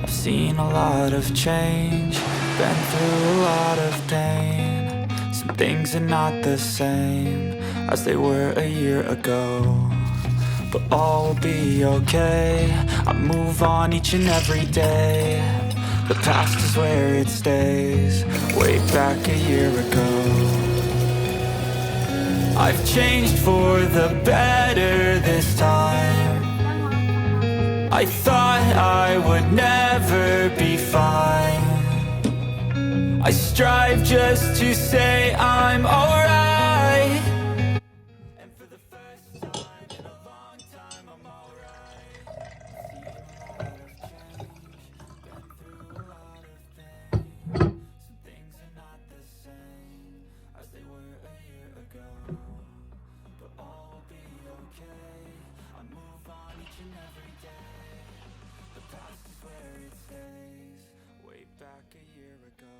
I've seen a lot of change, been through a lot of pain. Some things are not the same as they were a year ago, but all will be okay. I move on each and every day. The past is where it stays, way back a year ago. I've changed for the better this time. I thought I would never be fine. I strive just to say I'm alright. And for the first time in a long time, I'm alright. Seen a lot of change, been through a lot of pain. Some things are not the same as they were a year ago, but all will be okay. I move on each and every day. The past is where it stays, way back a year ago.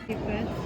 Good.